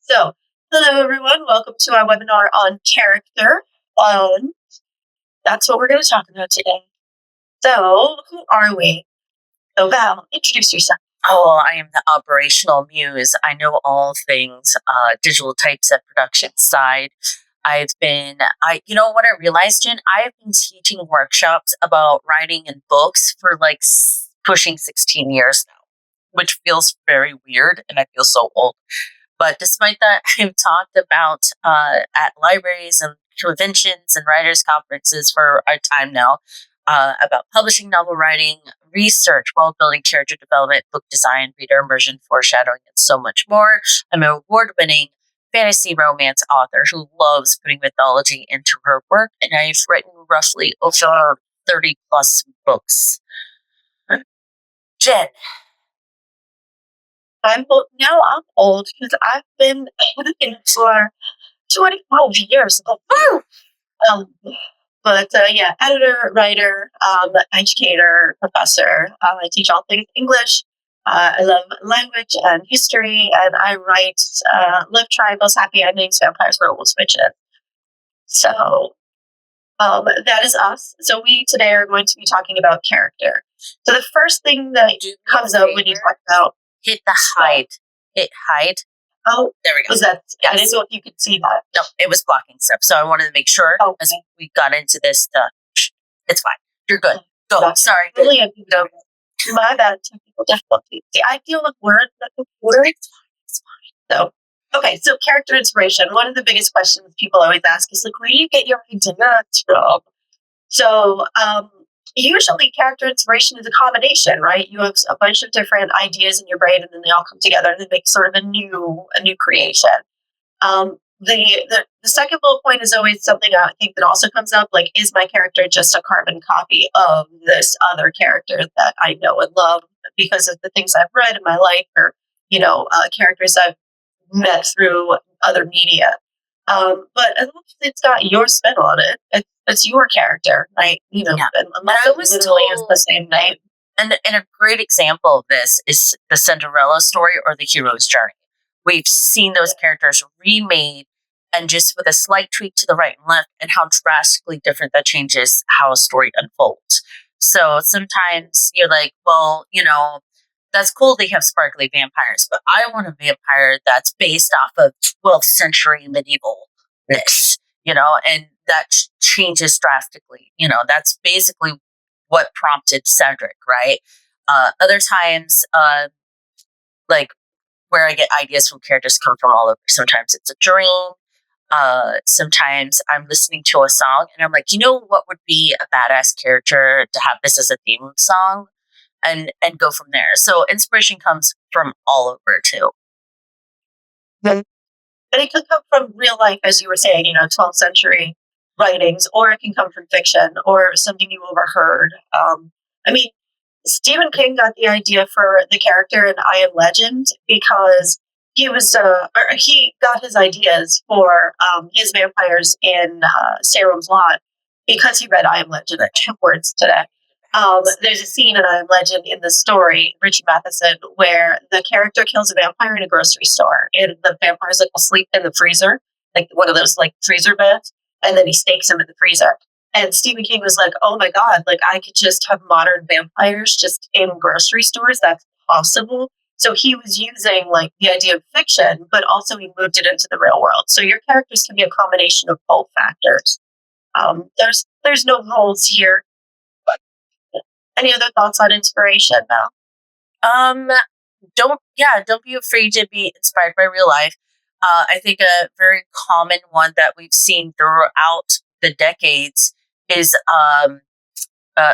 So, hello everyone. Welcome to our webinar on character. That's what we're going to talk about today. So, who are we? So, Val, introduce yourself. Oh, I am the operational muse. I know all things digital typeset production side. You know what I realized, Jen? I've been teaching workshops about writing and books for like pushing 16 years now, which feels very weird and I feel so old. But despite that, I've talked about at libraries and conventions and writers' conferences for a time now about publishing, novel writing, research, world building, character development, book design, reader immersion, foreshadowing, and so much more. I'm an award-winning fantasy romance author who loves putting mythology into her work, and I've written roughly over 30 plus books. Jen. I'm old because I've been editing for 25 years. Yeah, editor, writer, educator, professor. I teach all things English. I love language and history, and I write love triangles, happy endings, vampires, werewolves, witches. So that is us. So we today are going to be talking about character. So the first thing that comes up when you talk about hit hide. Oh, there we go. Was that? Yes. I didn't know if you could see that. No, it was blocking stuff. So I wanted to make sure as we got into this. It's fine. You're good. Go. That's sorry. Really, my bad. Technical difficulties. See, I deal with words. It's fine. So, okay. So, character inspiration. One of the biggest questions people always ask is like, where do you get your ideas from? So, usually character inspiration is a combination, right? You have a bunch of different ideas in your brain, and then they all come together and they make sort of a new creation. The second bullet point is always something I think that also comes up, like, is my character just a carbon copy of this other character that I know and love because of the things I've read in my life, or characters I've met through other media. But as long as it's got your spin on it, it's your character, right? Unless it literally is the same name. And a great example of this is the Cinderella story or the hero's journey. We've seen those characters remade and just with a slight tweak to the right and left, and how drastically different that changes how a story unfolds. So sometimes you're like, well, that's cool they have sparkly vampires, but I want a vampire that's based off of 12th century medievalness, and that changes drastically. That's basically what prompted Cedric, right? Other times, like where I get ideas from characters come from all over. Sometimes it's a dream. Sometimes I'm listening to a song and I'm like, what would be a badass character to have this as a theme song? And go from there. So inspiration comes from all over too. And it can come from real life, as you were saying, 12th century writings, or it can come from fiction or something you overheard. Stephen King got the idea for the character in I Am Legend because he got his ideas for his vampires in Salem's Lot because he read I Am Legend. I have words today. There's a scene in I Am Legend in the story, Richard Matheson, where the character kills a vampire in a grocery store, and the vampire's like asleep in the freezer, like one of those like freezer beds, and then he stakes him in the freezer. And Stephen King was like, oh my God, like I could just have modern vampires just in grocery stores. That's possible. So he was using like the idea of fiction, but also he moved it into the real world. So your characters can be a combination of both factors. There's no rules here. Any other thoughts on inspiration, Mel? Don't be afraid to be inspired by real life. I think a very common one that we've seen throughout the decades is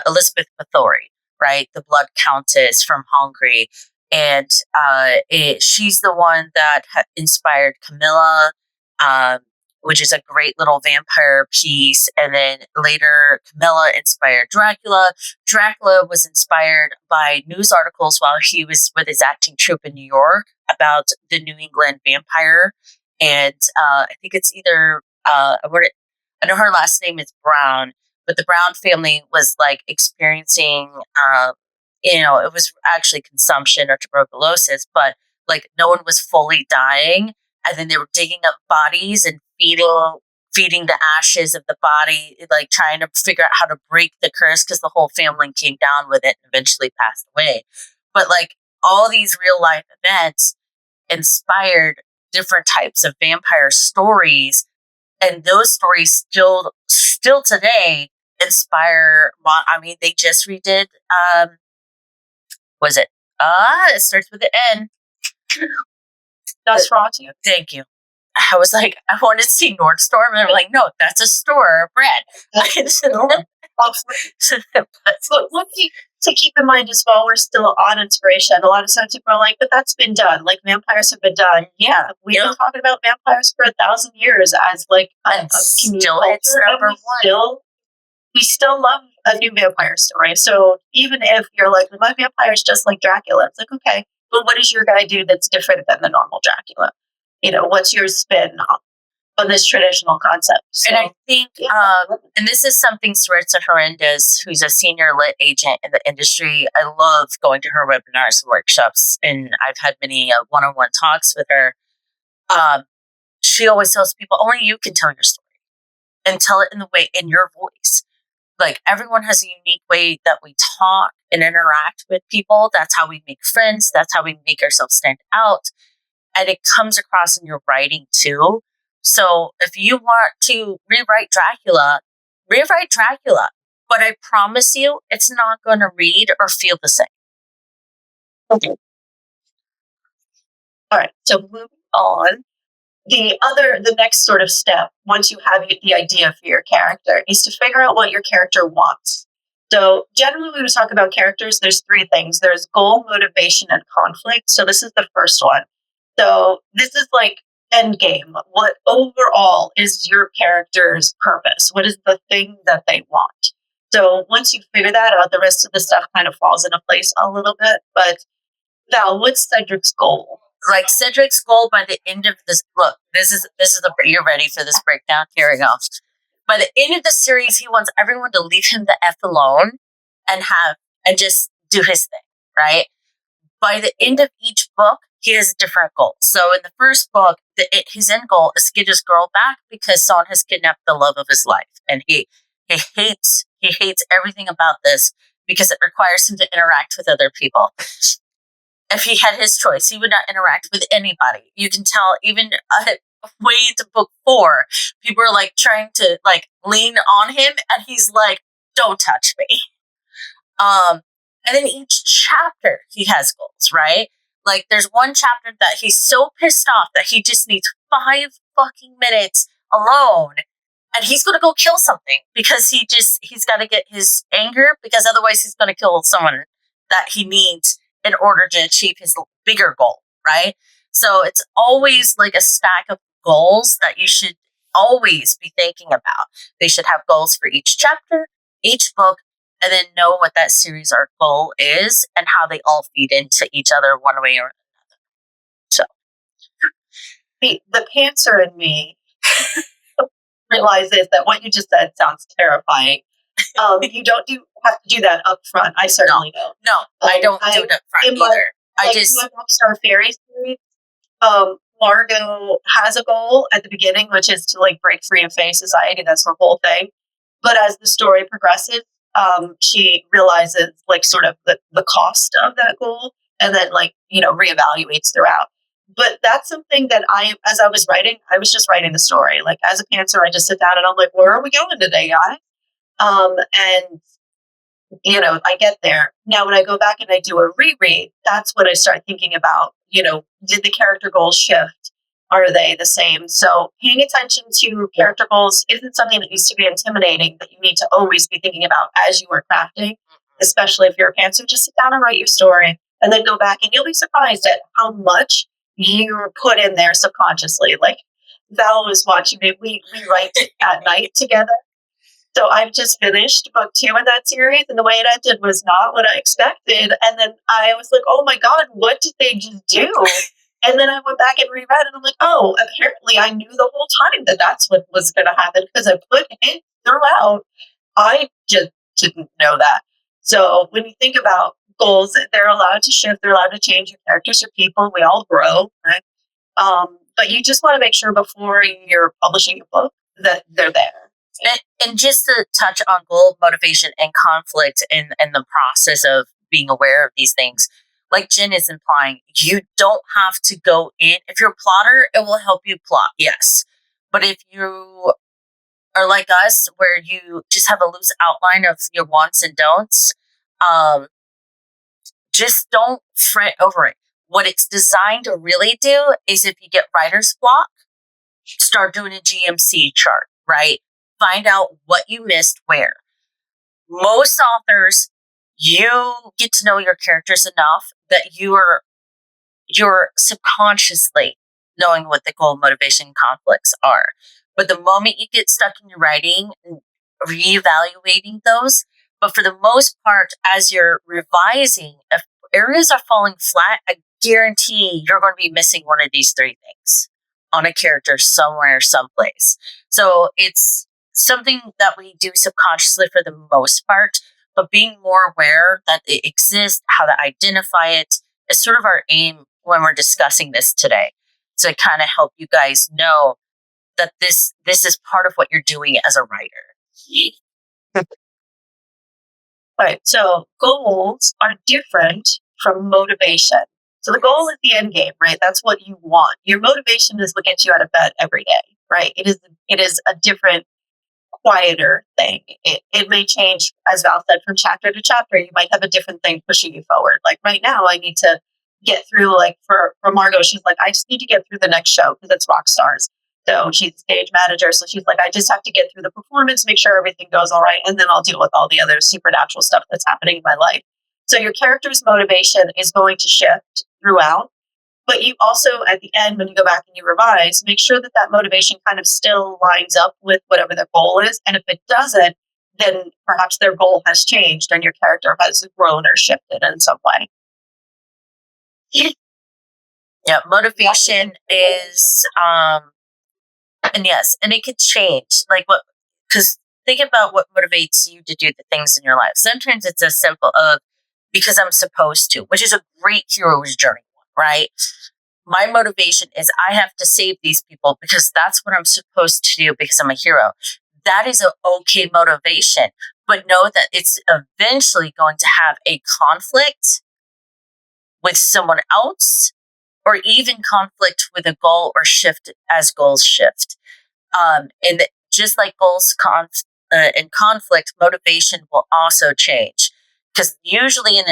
Elizabeth Bathory, right? The Blood Countess from Hungary. And she's the one that inspired Camilla, which is a great little vampire piece. And then later, Camilla inspired Dracula. Dracula was inspired by news articles while he was with his acting troupe in New York about the New England vampire. And I think it's either, I know her last name is Brown, but the Brown family was like experiencing, it was actually consumption or tuberculosis, but like no one was fully dying. and then they were digging up bodies and feeding the ashes of the body, like trying to figure out how to break the curse because the whole family came down with it and eventually passed away. But like all these real life events inspired different types of vampire stories, and those stories still today inspire. I mean, they just redid. Was it? It starts with an N. Nosferatu. Thank you. I was like, I wanted to see Nordstorm, and I'm like, no, that's a store brand. But one thing to keep in mind as well, we're still on inspiration. A lot of times people are like, but that's been done. Like vampires have been done. Yeah, we've been talking about vampires for 1,000 years as like a still it's number one. We still love a new vampire story. So even if you're like, my vampire's just like Dracula, it's like, okay, but what does your guy do that's different than the normal Dracula? You know, what's your spin on this traditional concept? So, and I think, and this is something Saritza Horrendez, who's a senior lit agent in the industry. I love going to her webinars and workshops, and I've had many one-on-one talks with her. She always tells people, only you can tell your story and tell it in your voice. Like everyone has a unique way that we talk and interact with people. That's how we make friends. That's how we make ourselves stand out. And it comes across in your writing too. So if you want to rewrite Dracula. But I promise you, it's not going to read or feel the same. Okay. All right. So moving on. The next sort of step, once you have the idea for your character, is to figure out what your character wants. So generally when we talk about characters, there's 3 things. There's goal, motivation, and conflict. So this is the first one. So this is like end game. What overall is your character's purpose? What is the thing that they want? So once you figure that out, the rest of the stuff kind of falls into place a little bit. But Val, what's Cedric's goal? Like Cedric's goal by the end of this, look, you're ready for this breakdown? Here we go. By the end of the series, he wants everyone to leave him the F alone and just do his thing, right? By the end of each book, he has a different goal. So in the first book, his end goal is to get his girl back because someone has kidnapped the love of his life. And he hates everything about this because it requires him to interact with other people. If he had his choice, he would not interact with anybody. You can tell even way into book 4, people are like trying to like lean on him, and he's like, "Don't touch me." And then each chapter he has goals, right? Like there's one chapter that he's so pissed off that he just needs 5 fucking minutes alone, and he's gonna go kill something because he's got to get his anger, because otherwise he's gonna kill someone that he needs in order to achieve his bigger goal, right? So it's always like a stack of goals that you should always be thinking about. They should have goals for each chapter, each book, and then know what that series or goal is and how they all feed into each other one way or another. So the pantser in me realizes that what you just said sounds terrifying. You don't have to do that up front. I certainly don't. No, I don't do it up front either. My Rockstar Fairy series, Margot has a goal at the beginning, which is to like break free of Fae society. That's her whole thing. But as the story progresses, she realizes like sort of the cost of that goal, and then like, reevaluates throughout. But that's something that as I was writing, I was just writing the story. Like as a pantser, I just sit down and I'm like, where are we going today, guys? And I get there. Now, when I go back and I do a reread, that's when I start thinking about, did the character goals shift? Are they the same? So paying attention to character goals isn't something that used to be intimidating, that you need to always be thinking about as you are crafting, especially if you're a pantser. Just sit down and write your story and then go back, and you'll be surprised at how much you put in there subconsciously. Like Val was watching me. We write at night together. So I've just finished book 2 in that series, and the way it ended was not what I expected. And then I was like, oh my God, what did they just do? And then I went back and reread it, and I'm like, oh, apparently I knew the whole time that that's what was going to happen because I put it throughout. I just didn't know that. So when you think about goals, they're allowed to shift, they're allowed to change. Your characters are people, we all grow, right? But you just want to make sure before you're publishing a book that they're there. And just to touch on goal, motivation, and conflict and the process of being aware of these things, like Jen is implying, you don't have to go in. If you're a plotter, it will help you plot, yes. But if you are like us, where you just have a loose outline of your wants and don'ts, just don't fret over it. What it's designed to really do is if you get writer's block, start doing a GMC chart, right? Find out what you missed where. Most authors, you get to know your characters enough that you're subconsciously knowing what the goal, motivation, conflicts are. But the moment you get stuck in your writing and reevaluating those, but for the most part, as you're revising, if areas are falling flat, I guarantee you're going to be missing one of these three things on a character somewhere, someplace. So it's something that we do subconsciously for the most part, but being more aware that it exists, how to identify it, is sort of our aim when we're discussing this today, to kind of help you guys know that this is part of what you're doing as a writer. Right. So goals are different from motivation. So the goal is the end game, right? That's what you want. Your motivation is what gets you out of bed every day, right? It is a different, quieter thing. It may change, as Val said, from chapter to chapter. You might have a different thing pushing you forward. Like right now, I need to get through, like for Margot, she's like, I just need to get through the next show because it's rock stars. So she's a stage manager. So she's like, I just have to get through the performance, make sure everything goes all right. And then I'll deal with all the other supernatural stuff that's happening in my life. So your character's motivation is going to shift throughout. But you also, at the end, when you go back and you revise, make sure that that motivation kind of still lines up with whatever their goal is. And if it doesn't, then perhaps their goal has changed and your character has grown or shifted in some way. Yeah, motivation is, and yes, and it could change. Like what, because think about what motivates you to do the things in your life. Sometimes it's as simple of because I'm supposed to, which is a great hero's journey, right? My motivation is I have to save these people because that's what I'm supposed to do because I'm a hero. That is an okay motivation, but know that it's eventually going to have a conflict with someone else, or even conflict with a goal or shift as goals shift. And just like goals and conflict, motivation will also change. Because usually in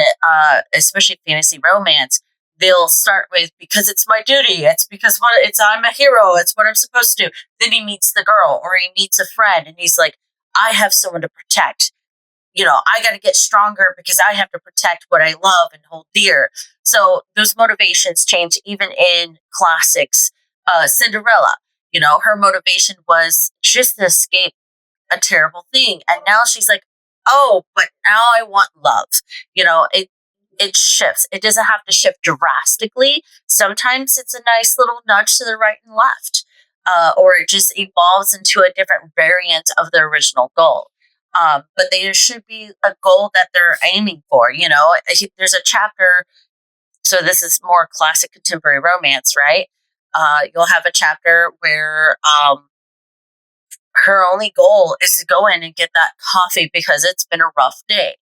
especially fantasy romance, they'll start with, because it's my duty. It's because I'm a hero. It's what I'm supposed to do. Then he meets the girl or he meets a friend and he's like, I have someone to protect. I got to get stronger because I have to protect what I love and hold dear. So those motivations change even in classics. Cinderella, her motivation was just to escape a terrible thing. And now she's like, oh, but now I want love. It shifts. It doesn't have to shift drastically. Sometimes it's a nice little nudge to the right and left, or it just evolves into a different variant of the original goal. But there should be a goal that they're aiming for. There's a chapter. So this is more classic contemporary romance, right? You'll have a chapter where her only goal is to go in and get that coffee because it's been a rough day.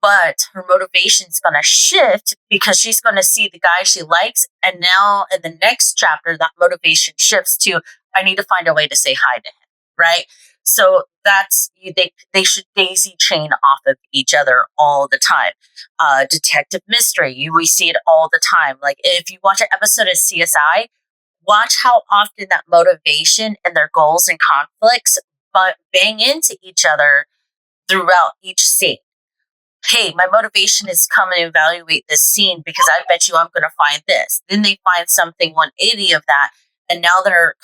But her motivation is going to shift because she's going to see the guy she likes. And now in the next chapter, that motivation shifts to, I need to find a way to say hi to him, right? So that's, they should daisy chain off of each other all the time. Detective mystery, we see it all the time. Like if you watch an episode of CSI, watch how often that motivation and their goals and conflicts but bang into each other throughout each scene. Hey, my motivation is come and evaluate this scene because I bet you I'm going to find this. Then they find something 180 of that. And now they're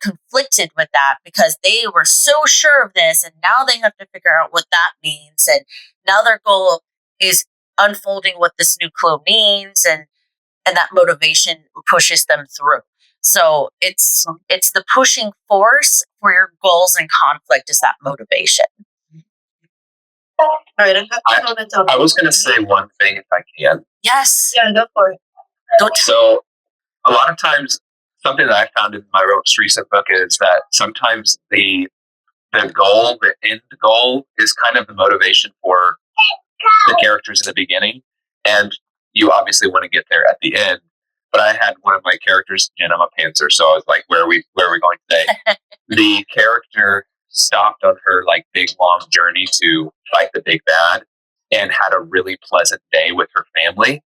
conflicted with that because they were so sure of this. And now they have to figure out what that means. And now their goal is unfolding what this new clue means. And that motivation pushes them through. So it's the pushing force for your goals and conflict is that motivation. All right, I was going to say one thing if I can. Yes. Yeah, go for it. So a lot of times something that I found in my most recent book is that sometimes the goal, the end goal, is kind of the motivation for the characters in the beginning, and you obviously want to get there at the end. But I had one of my characters, and I'm a pantser, so I was like, where are we going today? The character stopped on her like big long journey to fight the big bad and had a really pleasant day with her family.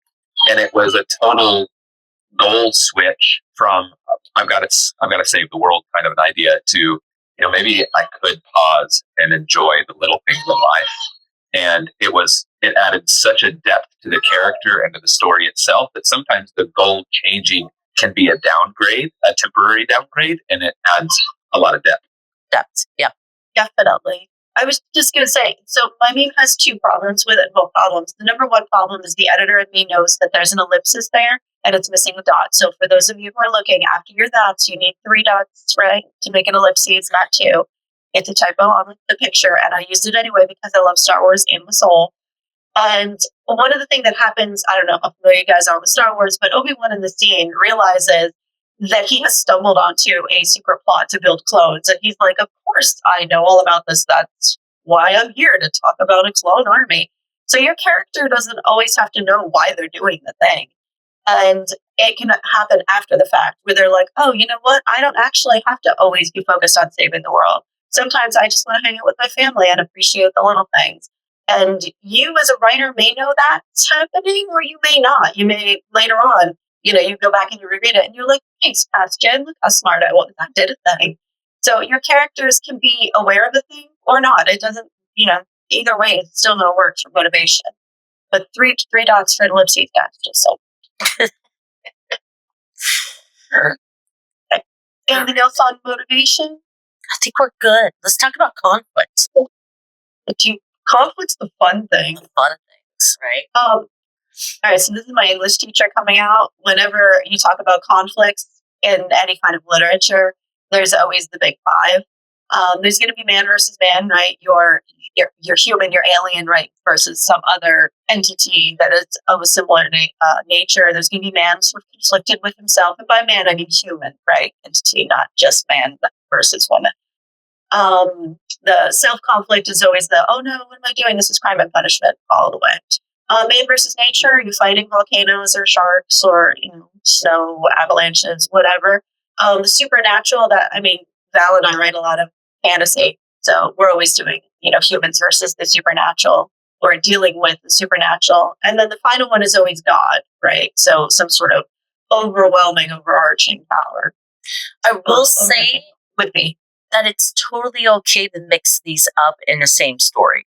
And it was a total goal switch from I've got to save the world kind of an idea to, maybe I could pause and enjoy the little things of life. And it added such a depth to the character and to the story itself that sometimes the goal changing can be a downgrade, a temporary downgrade, and it adds a lot of depth. Yeah. Definitely. I was just going to say, so my meme has two problems with it. Both problems. The number one problem is the editor in me knows that there's an ellipsis there and it's missing a dot. So for those of you who are looking, after your dots, you need 3 dots, right, to make an ellipsis, not 2. It's a typo on the picture, and I used it anyway because I love Star Wars in my soul. And one of the things that happens, I don't know how familiar you guys are with Star Wars, but Obi-Wan in the scene realizes that he has stumbled onto a secret plot to build clones. And he's like, of course I know all about this. That's why I'm here, to talk about a clone army. So your character doesn't always have to know why they're doing the thing. And it can happen after the fact where they're like, oh, you know what? I don't actually have to always be focused on saving the world. Sometimes I just want to hang out with my family and appreciate the little things. And you as a writer may know that's happening, or you may not. You may later on, you go back and you reread it and you're like, thanks, past Jen, look how smart I was. I did a thing. So your characters can be aware of the thing or not. It doesn't, either way, it's still no works for motivation. But three dots for an ellipses, guys, just so. Sure. Anything else on motivation? I think we're good. Let's talk about conflict. Conflict's the fun thing. The fun things, right? All right, so this is my English teacher coming out. Whenever you talk about conflicts in any kind of literature, there's always the big 5. There's going to be man versus man, right? You're human, you're alien, right? Versus some other entity that is of a similar nature. There's going to be man sort of conflicted with himself. And by man, I mean human, right? Entity, not just man versus woman. The self-conflict is always the, oh no, what am I doing? This is crime and punishment all the way. Man versus nature, are you fighting volcanoes or sharks or, snow, avalanches, whatever. The supernatural, Val and I write a lot of fantasy. So we're always doing, humans versus the supernatural, or dealing with the supernatural. And then the final one is always God, right? So some sort of overwhelming, overarching power. I will say with me that it's totally okay to mix these up in the same story.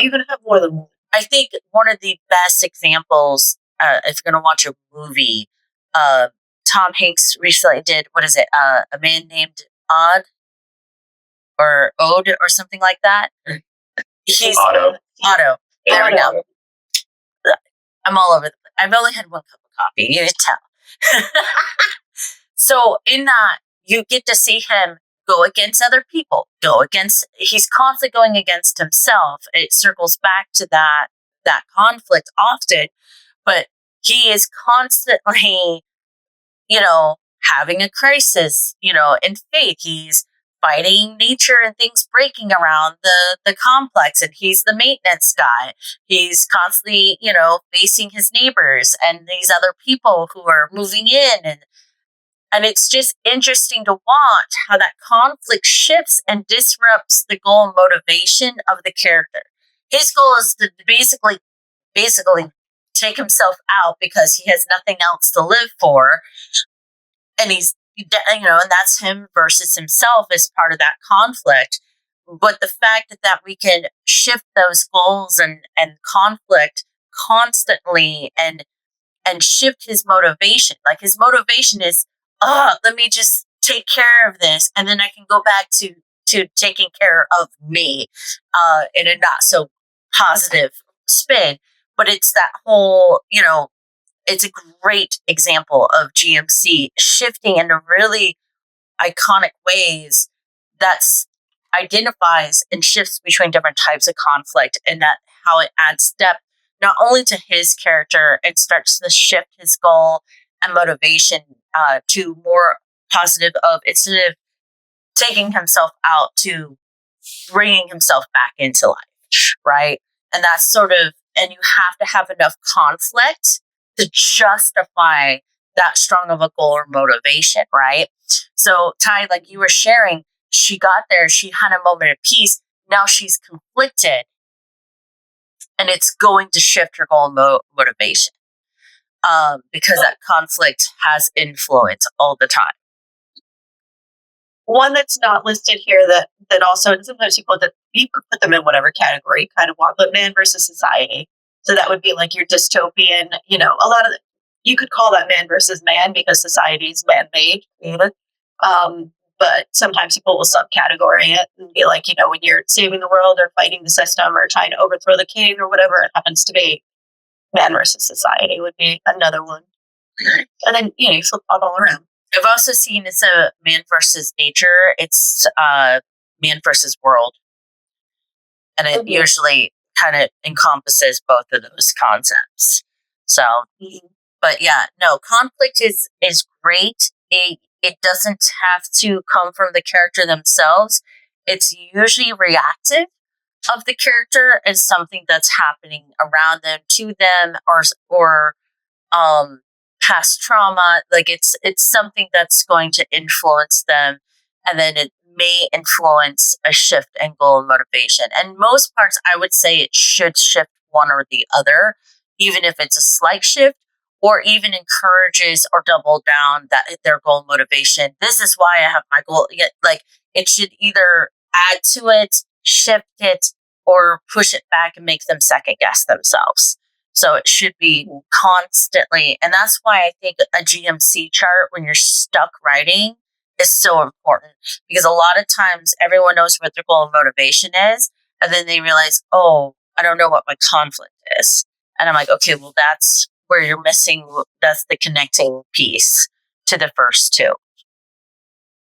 Even have more than one. I think one of the best examples, if you're going to watch a movie, Tom Hanks recently did, what is it? A Man Named Odd or Ode or something like that. He's Otto. There we go. I'm all over the place. I've only had one cup of coffee. You can tell. So in that, you get to see him go against other people, he's constantly going against himself. It circles back to that conflict often, but he is constantly, having a crisis, in faith. He's fighting nature and things breaking around the complex, and he's the maintenance guy. He's constantly, facing his neighbors and these other people who are moving in, and it's just interesting to watch how that conflict shifts and disrupts the goal and motivation of the character. His goal is to basically take himself out because he has nothing else to live for. And and that's him versus himself as part of that conflict. But the fact that we can shift those goals and conflict constantly and shift his motivation. Like his motivation is, let me just take care of this, and then I can go back to taking care of me in a not so positive spin. But it's that whole, it's a great example of GMC shifting into really iconic ways that's identifies and shifts between different types of conflict, and that how it adds depth not only to his character and starts to shift his goal and motivation to more positive of instead of taking himself out to bringing himself back into life, right? And that's sort of, and you have to have enough conflict to justify that strong of a goal or motivation, right? So, Ty, like you were sharing, she got there, she had a moment of peace. Now she's conflicted, and it's going to shift her goal and motivation because that conflict has influence all the time. One that's not listed here that also, and sometimes people that you could put them in whatever category you kind of want, but man versus society. So that would be like your dystopian, a lot of you could call that man versus man because society is man-made. But sometimes people will subcategory it and be like, when you're saving the world or fighting the system or trying to overthrow the king or whatever it happens to be, man versus society would be another one. And then, you flip it all around. I've also seen it's a man versus nature. It's man versus world. And it usually kind of encompasses both of those concepts. So, but yeah, no, conflict is great. It doesn't have to come from the character themselves. It's usually reactive of the character as something that's happening around them, to them, or past trauma. Like it's something that's going to influence them, and then it may influence a shift in goal and motivation. And most parts, I would say it should shift one or the other, even if it's a slight shift, or even encourages or double down that their goal and motivation. This is why I have my goal. Like it should either add to it, shift it, or push it back and make them second guess themselves. So it should be constantly. And that's why I think a GMC chart, when you're stuck writing, is so important. Because a lot of times everyone knows what their goal and motivation is. And then they realize, oh, I don't know what my conflict is. And I'm like, okay, well, that's where you're missing. That's the connecting piece to the first two.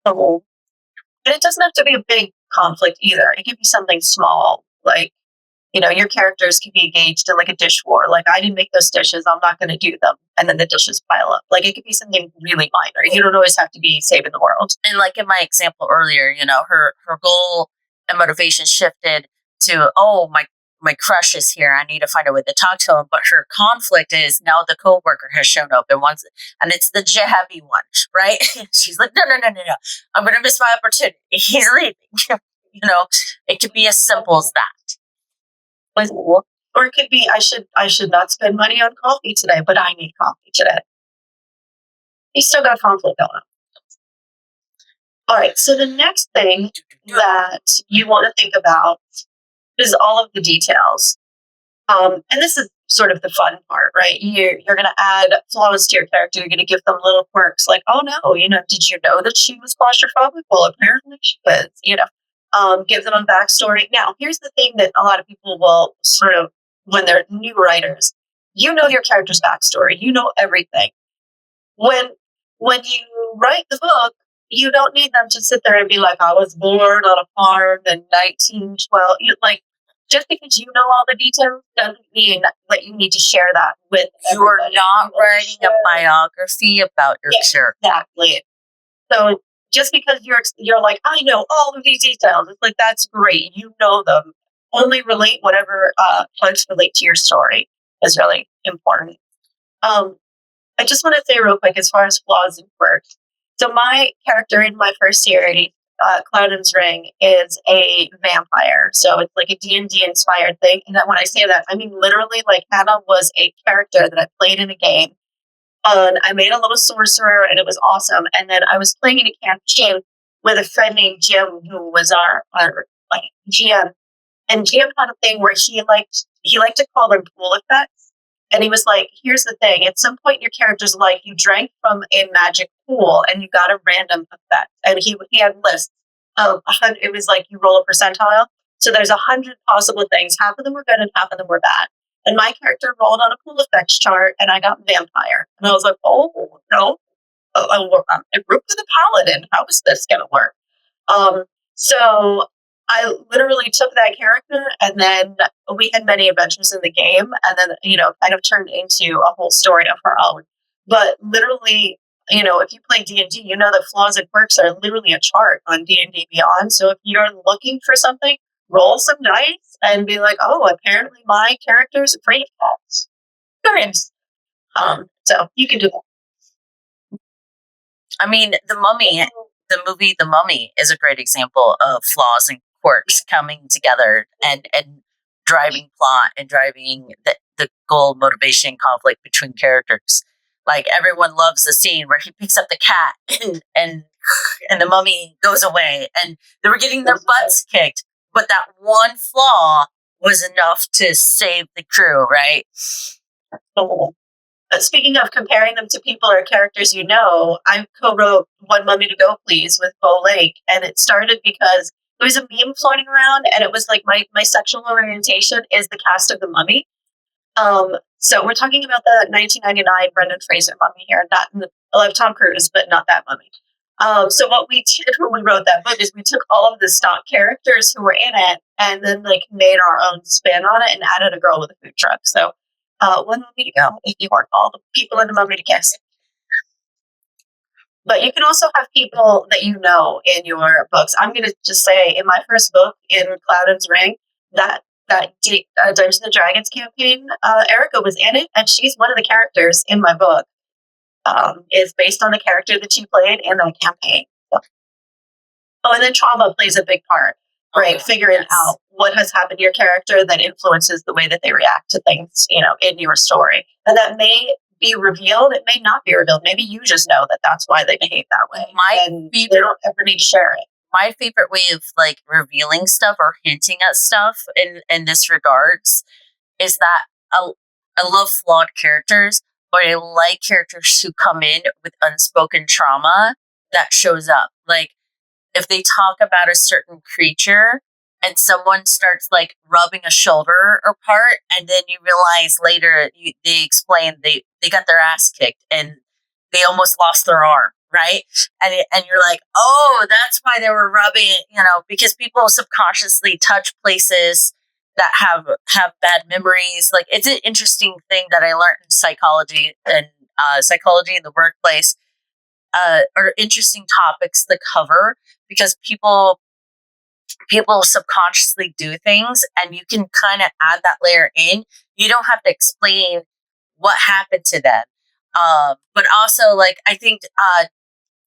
Oh. And it doesn't have to be a big conflict either. It could be something small, like, your characters can be engaged in like a dish war. Like, I didn't make those dishes, I'm not going to do them. And then the dishes pile up. Like, it could be something really minor. You don't always have to be saving the world. And like in my example earlier, her goal and motivation shifted to, oh, my crush is here. I need to find a way to talk to him. But her conflict is now the coworker has shown up and it's the jabby one, right? She's like, no. I'm going to miss my opportunity. He's leaving. It could be as simple as that. Or it could be, I should not spend money on coffee today, but I need coffee today. You still got conflict going on. All right. So the next thing that you want to think about is all of the details. And this is sort of the fun part, right? You're going to add flaws to your character. You're going to give them little quirks like, oh no, did you know that she was claustrophobic? Well, apparently she was, give them a backstory. Now, here's the thing that a lot of people will sort of, when they're new writers, your character's backstory, everything. When you write the book, you don't need them to sit there and be like, I was born on a farm in 1912. Just because you know all the details doesn't mean that you need to share that with everybody. You're not writing a biography about your character. Exactly. So just because you're like, I know all of these details, it's like, that's great. You know them. Only relate whatever parts relate to your story is really important. I just want to say real quick, as far as flaws and quirks. So my character in my first series, Cloudon's Ring, is a vampire. So it's like a D&D inspired thing. And then when I say that, I mean literally like Hannah was a character that I played in a game. And I made a little sorcerer and it was awesome. And then I was playing in a campaign with a friend named Jim, who was our like GM. And Jim had a thing where he liked to call them pool effects. And he was like, here's the thing. At some point in your character's life, you drank from a magic pool and you got a random effect. And he had lists of 100. It was like you roll a percentile. So there's 100 possible things. Half of them were good and half of them were bad. And my character rolled on a pool effects chart and I got vampire. And I was like, oh, no. I grouped with a paladin. How is this going to work? So I literally took that character and then we had many adventures in the game and then, kind of turned into a whole story of her own. But literally, if you play D&D, you know that flaws and quirks are literally a chart on D&D Beyond. So if you're looking for something, roll some dice and be like, oh, apparently my character is afraid of cats. Goodness. So you can do that. I mean, the movie The Mummy is a great example of flaws and quirks coming together and driving plot and driving the goal, motivation, conflict between characters. Like, everyone loves the scene where he picks up the cat and the mummy goes away, and they were getting their butts kicked, but that one flaw was enough to save the crew, right? Speaking of comparing them to people or characters I co-wrote One Mummy to Go Please with Bo Lake, and it started because there was a meme floating around, and it was like my sexual orientation is the cast of The Mummy. So we're talking about the 1999 Brendan Fraser mummy here. I love Tom Cruise, but not that mummy. So what we did when we wrote that book is we took all of the stock characters who were in it and then made our own spin on it and added a girl with a food truck. So one mummy to go if you want all the people in the mummy to kiss. But you can also have people that in your books. I'm going to just say in my first book, in Cloudon's Ring, that Dungeons and Dragons campaign, Erica was in it, and she's one of the characters in my book. Is based on the character that she played in that campaign. So. Oh, and then trauma plays a big part, right? Figuring out what has happened to your character that influences the way that they react to things, in your story. And that may be revealed. It may not be revealed. Maybe you just know that that's why they behave that way. They don't ever need to share it. My favorite way of revealing stuff or hinting at stuff in this regards is that I love flawed characters, but I like characters who come in with unspoken trauma that shows up. Like, if they talk about a certain creature and someone starts rubbing a shoulder apart, and then you realize later they explain they got their ass kicked and they almost lost their arm, right? And you're like, oh, that's why they were rubbing it, because people subconsciously touch places that have bad memories. It's an interesting thing that I learned in psychology and psychology in the workplace are interesting topics to cover, because people subconsciously do things, and you can kind of add that layer in. You don't have to explain what happened to them. But also, I think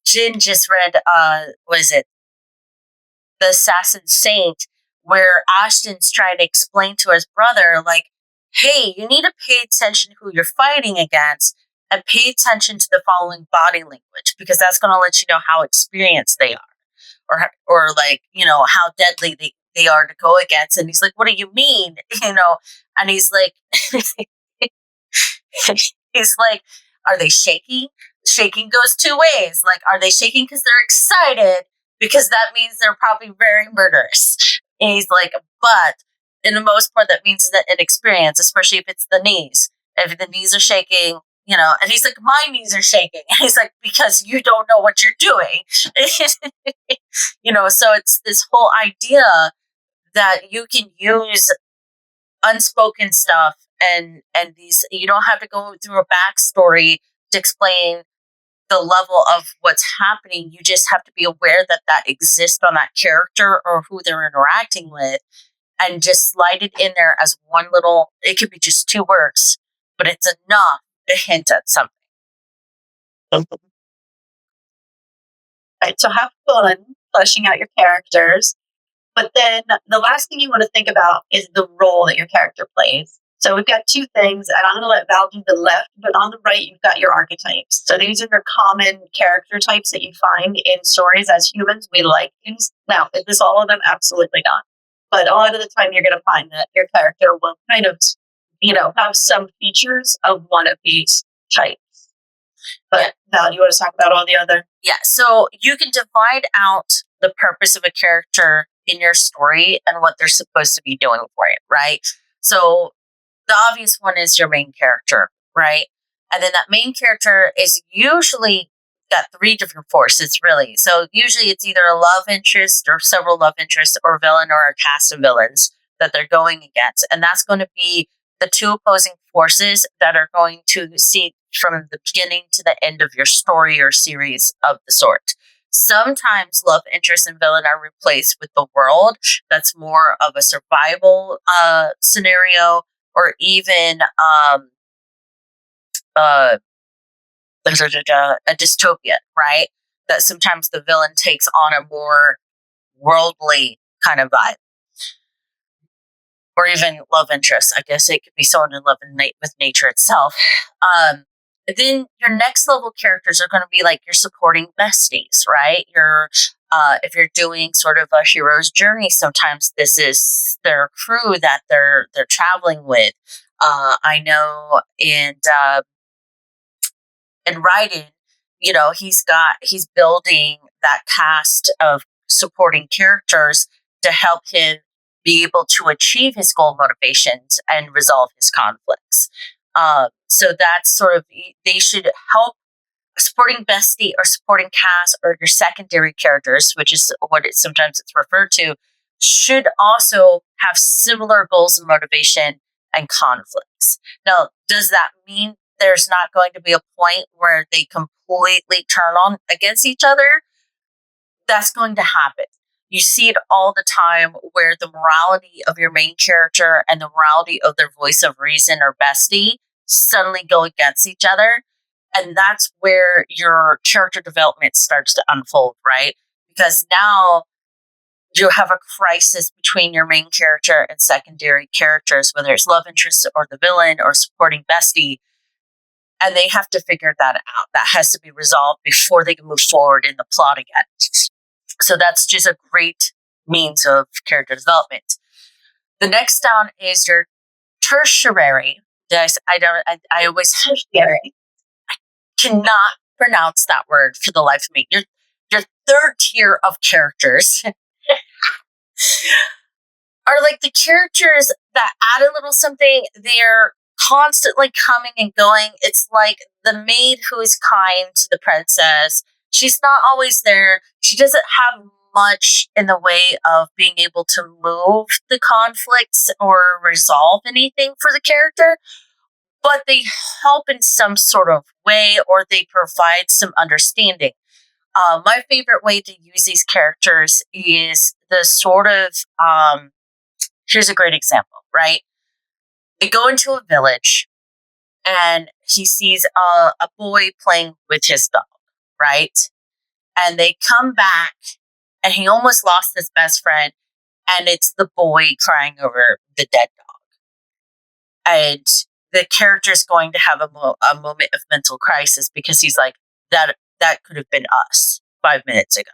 Jin just read, what is it? The Assassin Saint, where Ashton's trying to explain to his brother, hey, you need to pay attention to who you're fighting against and pay attention to the following body language, because that's going to let you know how experienced they are or how deadly they are to go against. And he's like, what do you mean? And he's like, he's like, are they shaking? Shaking goes two ways. Are they shaking because they're excited? Because that means they're probably very murderous. And he's like, but in the most part, that means that inexperience, especially if it's the knees. If the knees are shaking, and he's like, my knees are shaking. And he's like, because you don't know what you're doing. So it's this whole idea that you can use unspoken stuff and these, you don't have to go through a backstory to explain the level of what's happening. You just have to be aware that exists on that character or who they're interacting with, and just slide it in there as one little, it could be just 2 words, but it's enough to hint at something. Right, so have fun fleshing out your characters. But then the last thing you want to think about is the role that your character plays. So we've got 2 things, and I'm going to let Val do the left, but on the right, you've got your archetypes. So these are your common character types that you find in stories. As humans, we like things. Now, is this all of them? Absolutely not. But a lot of the time, you're going to find that your character will kind of, have some features of one of these types. But Val, you want to talk about all the other? Yeah, so you can divide out the purpose of a character in your story and what they're supposed to be doing for it, right? So the obvious one is your main character, right? And then that main character is usually got 3 different forces, really. So usually it's either a love interest or several love interests or villain or a cast of villains that they're going against. And that's going to be the 2 opposing forces that are going to from the beginning to the end of your story or series of the sort. Sometimes love interest and villain are replaced with the world. That's more of a survival scenario, or even a dystopian, right? That sometimes the villain takes on a more worldly kind of vibe. Or even love interest. I guess it could be someone in love with nature itself. Then your next level characters are going to be like your supporting besties, right? If you're doing sort of a hero's journey, sometimes this is their crew that they're traveling with. I know in writing, he's building that cast of supporting characters to help him be able to achieve his goal motivations and resolve his conflicts. So that's sort of, they should help supporting bestie or supporting cast or your secondary characters, which is what sometimes it's referred to, should also have similar goals and motivation and conflicts. Now, does that mean there's not going to be a point where they completely turn on against each other? That's going to happen. You see it all the time where the morality of your main character and the morality of their voice of reason or bestie suddenly go against each other. And that's where your character development starts to unfold, right? Because now you have a crisis between your main character and secondary characters, whether it's love interest or the villain or supporting bestie. And they have to figure that out. That has to be resolved before they can move forward in the plot again. So that's just a great means of character development. The next down is your tertiary. I always Tertiary. cannot pronounce that word for the life of me. Your third tier of characters are like the characters that add a little something. They're constantly coming and going. It's like the maid who is kind to the princess. She's not always there. She doesn't have much in the way of being able to move the conflicts or resolve anything for the character, but they help in some sort of way, or they provide some understanding. My favorite way to use these characters is the sort of, here's a great example, right? They go into a village and he sees a boy playing with his dog, right? And they come back and he almost lost his best friend, and it's the boy crying over the dead dog. And the character's going to have a moment of mental crisis because he's like, that could have been us 5 minutes ago,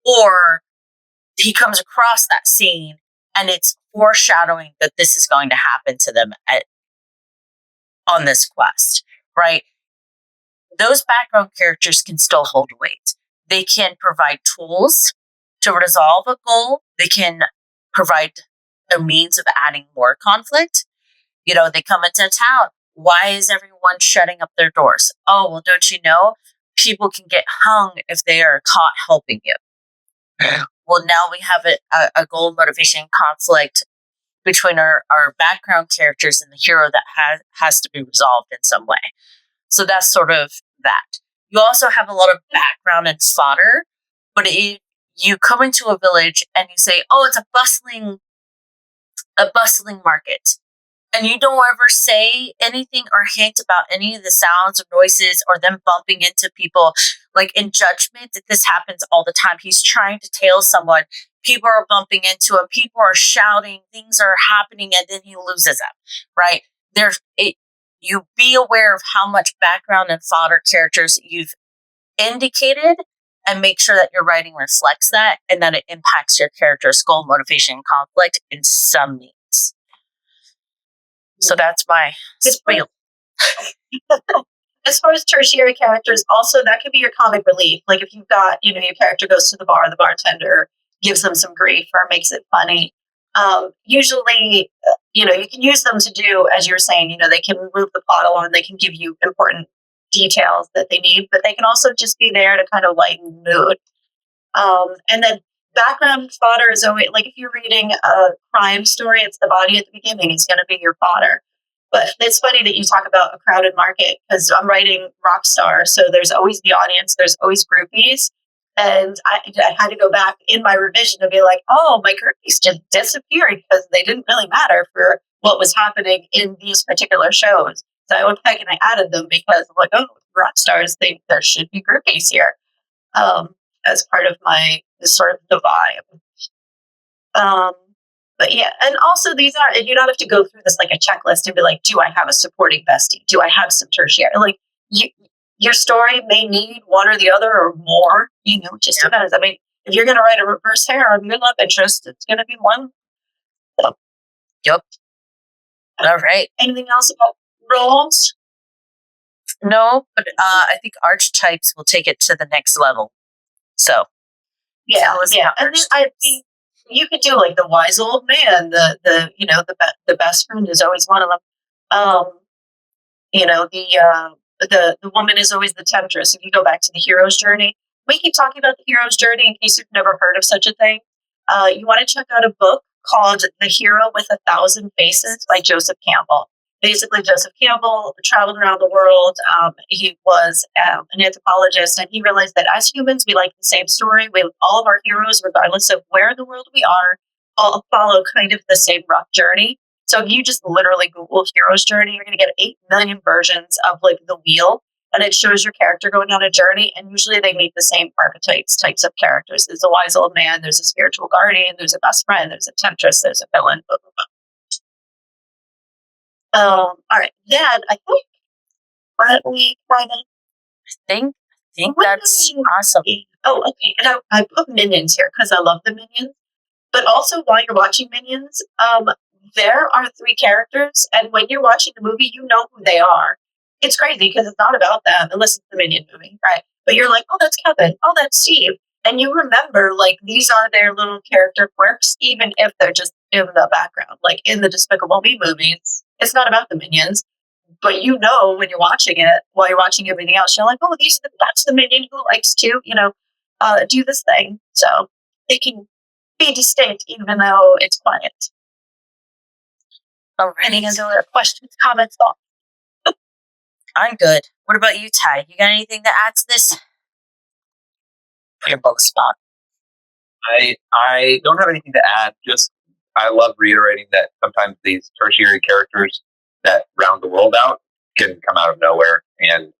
or he comes across that scene and it's foreshadowing that this is going to happen to them on this quest, right? Those background characters can still hold weight. They can provide tools to resolve a goal. They can provide a means of adding more conflict. They come into town. Why is everyone shutting up their doors? Oh, well, don't you know? People can get hung if they are caught helping you. Well, now we have a goal, motivation, conflict between our background characters and the hero that has to be resolved in some way. So that's sort of that. You also have a lot of background and fodder, but you come into a village and you say, oh, it's a bustling market. And you don't ever say anything or hint about any of the sounds or noises or them bumping into people. Like in Judgment, this happens all the time. He's trying to tail someone. People are bumping into him. People are shouting. Things are happening, and then he loses them, right? You be aware of how much background and fodder characters you've indicated, and make sure that your writing reflects that and that it impacts your character's goal, motivation, and conflict in some means. So that's my spiel. As far as tertiary characters, also that could be your comic relief. Like if you've got, your character goes to the bar, the bartender gives them some grief or makes it funny. Usually, you can use them to do, as you were saying, they can move the plot along. They can give you important details that they need, but they can also just be there to kind of lighten the mood. And then background fodder is always, like if you're reading a crime story, it's the body at the beginning. It's going to be your fodder. But it's funny that you talk about a crowded market because I'm writing Rockstar, so there's always the audience, there's always groupies. And I had to go back in my revision to be like, oh, my groupies just disappeared because they didn't really matter for what was happening in these particular shows. So I went back and I added them because I'm like, oh, rock stars think there should be groupies here, as part of my sort of the vibe. But yeah, and also these are, and you don't have to go through this like a checklist and be like, do I have a supporting bestie? Do I have some tertiary? Like your story may need one or the other or more, just depends. I mean, if you're going to write a reverse harem, your love interest, it's going to be one. So. Yep. All right. Anything else about roles? No, but I think Archetypes will take it to the next level. So. Yeah. And then I think you could do like the wise old man, the best friend is always one of them. The woman is always the temptress. If you go back to the hero's journey, we keep talking about the hero's journey in case you've never heard of such a thing. You want to check out a book called The Hero with 1,000 Faces by Joseph Campbell. Basically, Joseph Campbell traveled around the world. He was an anthropologist, and he realized that as humans, we like the same story. All of our heroes, regardless of where in the world we are, all follow kind of the same rough journey. So if you just literally Google hero's journey, you're going to get 8 million versions of like the wheel, and it shows your character going on a journey. And usually they meet the same types of characters. There's a wise old man, there's a spiritual guardian, there's a best friend, there's a temptress, there's a villain, blah, blah, blah. All right. Then I think we kind of think that's awesome. Oh, okay. And I put minions here because I love the minions. But also while you're watching Minions, there are 3 characters, and when you're watching the movie, you know who they are. It's crazy because it's not about them unless it's the Minion movie, right? But you're like, oh, that's Kevin. Oh, that's Steve. And you remember, like, these are their little character quirks, even if they're just in the background. Like in the Despicable Me movies, it's not about the Minions. But you know when you're watching it, while you're watching everything else, you're like, oh, that's the Minion who likes to, do this thing. So they can be distinct even though it's quiet. All right. Any other questions, comments, thoughts? I'm good. What about you, Ty? You got anything to add to this? Put your on the spot. I don't have anything to add. Just I love reiterating that sometimes these tertiary characters that round the world out can come out of nowhere, and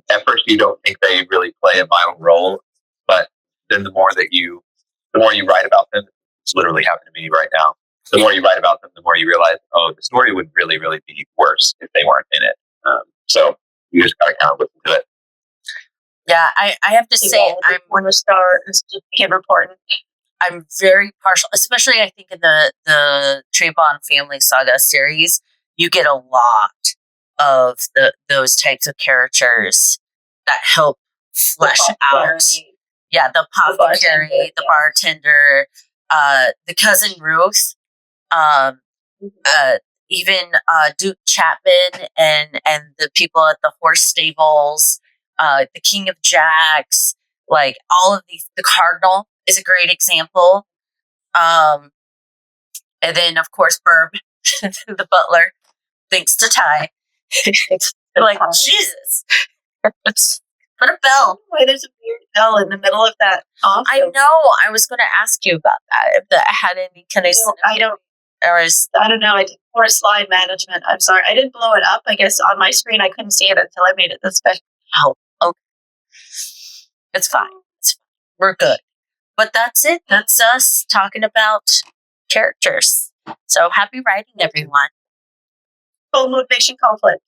at first you don't think they really play a vital role, but then the more you write about them, it's literally happening to me right now. The more you write about them, the more you realize, oh, the story would really, really be worse if they weren't in it. So you just gotta kind of listen to it. Yeah, I have to say, when the star is just became important. I'm very partial, especially I think in the Trebon Family Saga series, you get a lot of those types of characters that help flesh out. Yeah, the apothecary, the bartender, the cousin Ruth, even Duke Chapman and the people at the horse stables, the King of Jacks, like all of these. The Cardinal is a great example. And then of course Burb, the butler, thanks to Ty. Like Jesus. Put a bell. Why there's a weird bell in the middle of that? Awesome. I know. I was going to ask you about that. If that had any kind of. I don't know. I did poor slide management. I'm sorry. I didn't blow it up. I guess on my screen I couldn't see it until I made it this big. Oh, okay. It's fine. We're good. But that's it. That's us talking about characters. So happy writing, everyone. Full motivation conflict.